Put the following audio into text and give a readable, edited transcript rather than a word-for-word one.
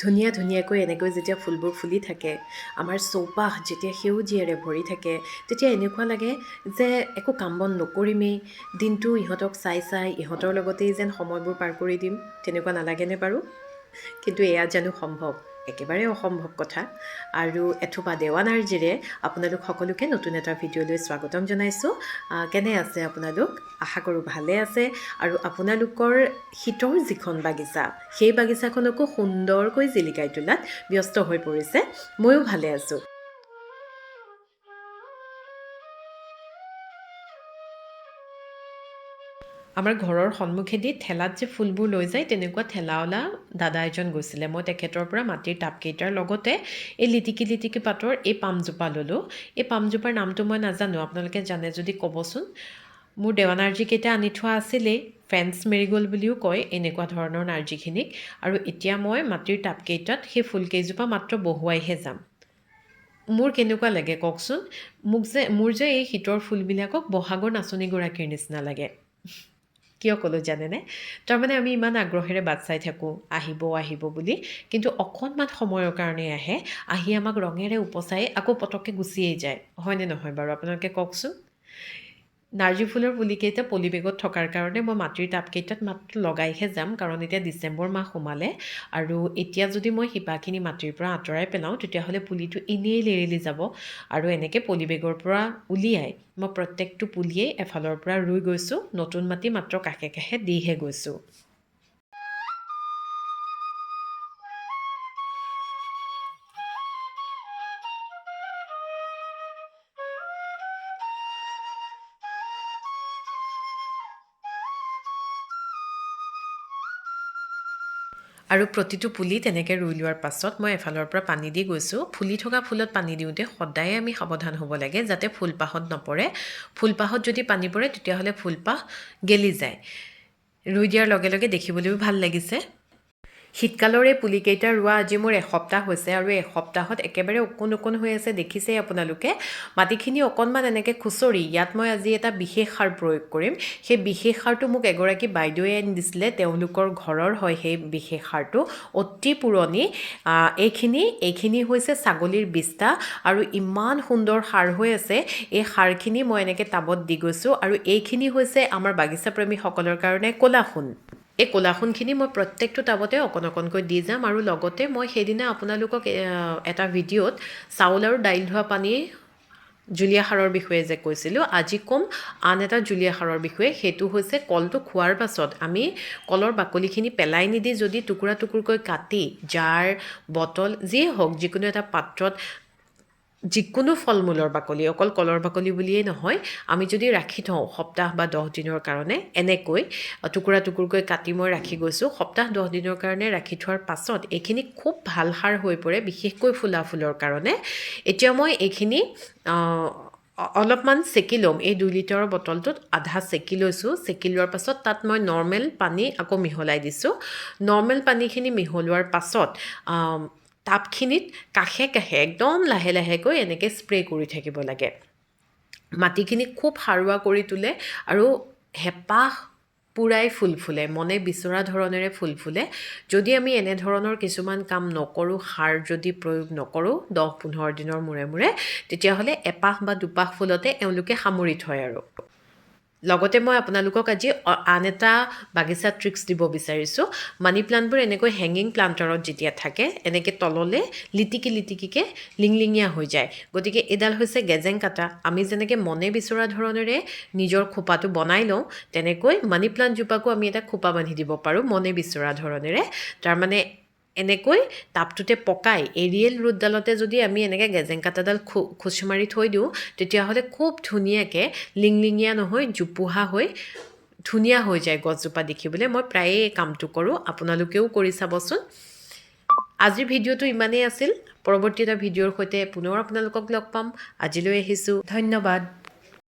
ধুনীয়া ধুনীয়াকৈ এনেকৈ যেতিয়া ফুলবোৰ ফুলি থাকে, আমাৰ চৌপাশ যেতিয়া সেউজীয়াৰে ভৰি থাকে, তেতিয়া এনেকুৱা লাগে যে একো কাম বন নকৰিমেই, দিনটো ইহঁতক চাই চাই ইহঁতৰ লগতেই যেন সময়বোৰ পাৰ কৰি দিম, তেনেকুৱা নালাগেনে বাৰু? কিন্তু এয়া জানো সম্ভৱ? একেবাৰে অসম্ভৱ কথা। আৰু এথোপা দেৱানাৰ্জীৰে আপোনালোক সকলোকে নতুন এটা ভিডিঅ'লৈ স্বাগতম জনাইছোঁ। কেনে আছে আপোনালোক? আশা কৰোঁ ভালে আছে আৰু আপোনালোকৰ শীতৰ যিখন বাগিচা, সেই বাগিচাখনকো সুন্দৰকৈ জিলিকাই তোলাত ব্যস্ত হৈ পৰিছে। ময়ো ভালে আছোঁ। আমাৰ ঘৰৰ সন্মুখেদি ঠেলাত যে ফুলবোৰ লৈ যায়, তেনেকুৱা ঠেলাৱালা দাদা এজন গৈছিলে। মই তেখেতৰ পৰা মাটিৰ টাবকেইটাৰ লগতে এই লিটিকি লিটিকি পাতৰ এই পামজোপা ল'লোঁ। এই পামজোপাৰ নামটো মই নাজানো, আপোনালোকে জানে যদি ক'বচোন। মোৰ দেৱা নাৰ্জীকেইটা আনি থোৱা আছিলেই, ফেন্স মেৰিগ'ল্ড বুলিও কয় এনেকুৱা ধৰণৰ নাৰ্জীখিনিক। আৰু এতিয়া মই মাটিৰ টাবকেইটাত সেই ফুলকেইজোপা মাত্ৰ বহুৱাইহে যাম। মোৰ কেনেকুৱা লাগে কওকচোন? মোৰ যে এই শীতৰ ফুলবিলাকক বহাগৰ নাচনীগৰাকীৰ নিচিনা লাগে। কিয় ক'লোঁ জানেনে? তাৰমানে আমি ইমান আগ্ৰহেৰে বাট চাই থাকোঁ, আহিব আহিব বুলি, কিন্তু অকণমান সময়ৰ কাৰণে আহে, আহি আমাক ৰঙেৰে উপচাই আকৌ পটককৈ গুচিয়েই যায়। হয়নে নহয় বাৰু আপোনালোকে কওকচোন? নাৰ্জী ফুলৰ পুলিকেইটা পলিবেগত থকাৰ কাৰণে মই মাটিৰ টাবকেইটাত মাত্ৰ লগাইহে যাম, কাৰণ এতিয়া ডিচেম্বৰ মাহ সোমালে আৰু এতিয়া যদি মই শিপাখিনি মাটিৰ পৰা আঁতৰাই পেলাওঁ, তেতিয়াহ'লে পুলিটো এনেই লেৰেলি যাব। আৰু এনেকৈ পলিবেগৰ পৰা উলিয়াই মই প্ৰত্যেকটো পুলিয়েই এফালৰ পৰা ৰুই গৈছোঁ, নতুন মাটি মাত্ৰ কাষে কাষে দিহে গৈছোঁ। আৰু প্ৰতিটো পুলি তেনেকৈ ৰুই লোৱাৰ পাছত মই এফালৰ পৰা পানী দি গৈছোঁ। ফুলি থকা ফুলত পানী দিওঁতে সদায়ে আমি সাৱধান হ'ব লাগে যাতে ফুলপাহত নপৰে। ফুলপাহত যদি পানী পৰে তেতিয়াহ'লে ফুলপাহ গেলি যায়। ৰুই দিয়াৰ লগে লগে দেখিবলৈও ভাল লাগিছে। শীতকালৰ এই পুলিকেইটা ৰোৱা আজি মোৰ এসপ্তাহ হৈছে আৰু এসপ্তাহত একেবাৰে অকণ অকণ হৈ আছে, দেখিছেই আপোনালোকে। মাটিখিনি অকণমান এনেকৈ খুচৰি ইয়াত মই আজি এটা বিশেষ সাৰ প্ৰয়োগ কৰিম। সেই বিশেষ সাৰটো মোক এগৰাকী বাইদেৱে আনি দিছিলে, তেওঁলোকৰ ঘৰৰ হয় সেই বিশেষ সাৰটো, অতি পুৰণি। এইখিনি হৈছে ছাগলীৰ বিষ্ঠা আৰু ইমান সুন্দৰ সাৰ হৈ আছে। এই সাৰখিনি মই এনেকৈ টাবত দি গৈছোঁ আৰু এইখিনি হৈছে আমাৰ বাগিচা প্ৰেমীসকলৰ কাৰণে ক'লা সোণ। এই ক'লা সোণখিনি মই প্ৰত্যেকটো টাবতে অকণ অকণকৈ দি যাম। আৰু লগতে মই সেইদিনা আপোনালোকক এটা ভিডিঅ'ত চাউল আৰু দাইল ধোৱা পানীৰ জুলীয়া সাৰৰ বিষয়ে যে কৈছিলোঁ, আজি ক'ম আন এটা জুলীয়া সাৰৰ বিষয়ে। সেইটো হৈছে কলটো খোৱাৰ পাছত আমি কলৰ বাকলিখিনি পেলাই নিদি যদি টুকুৰা টুকুৰকৈ কাটি জাৰ, বটল যিয়ে হওক যিকোনো এটা পাত্ৰত, যিকোনো ফল মূলৰ বাকলি, অকল কলৰ বাকলি বুলিয়েই নহয়, আমি যদি ৰাখি থওঁ সপ্তাহ বা 10 দিনৰ কাৰণে, এনেকৈ টুকুৰা টুকুৰকৈ কাটি মই ৰাখি গৈছোঁ। সপ্তাহ 10 দিনৰ কাৰণে ৰাখি থোৱাৰ পাছত এইখিনি খুব ভাল সাৰ হৈ পৰে, বিশেষকৈ ফুলা ফুলৰ কাৰণে। এতিয়া মই এইখিনি অলপমান চেকি ল'ম। এই 2 লিটাৰৰ বটলটোত আধা চেকি লৈছোঁ। চেকি লোৱাৰ পাছত তাত মই নৰ্মেল পানী আকৌ মিহলাই দিছোঁ। নৰ্মেল পানীখিনি মিহলোৱাৰ পাছত টাবখিনিত কাষে কাষে একদম লাহে লাহেকৈ এনেকৈ স্প্ৰে' কৰি থাকিব লাগে। মাটিখিনি খুব সাৰুৱা কৰি তোলে আৰু হেঁপাহ পূৰাই ফুল ফুলে, মনে বিচৰা ধৰণেৰে ফুল ফুলে। যদি আমি এনেধৰণৰ কিছুমান কাম নকৰোঁ, সাৰ যদি প্ৰয়োগ নকৰোঁ 10-15 দিনৰ মূৰে মূৰে, তেতিয়াহ'লে এপাহ বা দুপাহ ফুলতে এওঁলোকে সামৰি থয়। আৰু লগতে মই আপোনালোকক আজি আন এটা বাগিচা ট্ৰিক্স দিব বিচাৰিছোঁ। মানি প্লাণ্টবোৰ এনেকৈ হেঙিং প্লাণ্টাৰত যেতিয়া থাকে, এনেকৈ তললৈ লিটিকি লিটিকিকৈ লিংলিঙীয়া হৈ যায়। গতিকে এইডাল হৈছে গেজেং কাটা। আমি যেনেকৈ মনে বিচৰা ধৰণেৰে নিজৰ খোপাটো বনাই লওঁ, তেনেকৈ মানি প্লাণ্টজোপাকো আমি এটা খোপা বান্ধি দিব পাৰোঁ মনে বিচৰা ধৰণেৰে। তাৰমানে এনেকৈ টাবটোতে পকাই এৰিয়েল ৰুটডালতে যদি আমি এনেকৈ গেজেং কাটাডাল খোচ মাৰি থৈ দিওঁ, তেতিয়াহ'লে খুব ধুনীয়াকৈ লিংলিঙীয়া নহয়, জোপোহা হৈ ধুনীয়া হৈ যায় গছজোপা দেখিবলৈ। মই প্ৰায়ে এই কামটো কৰোঁ, আপোনালোকেও কৰি চাবচোন। আজিৰ ভিডিঅ'টো ইমানেই আছিল। পৰৱৰ্তী এটা ভিডিঅ'ৰ সৈতে পুনৰ আপোনালোকক লগ পাম। আজিলৈ আহিছোঁ, ধন্যবাদ।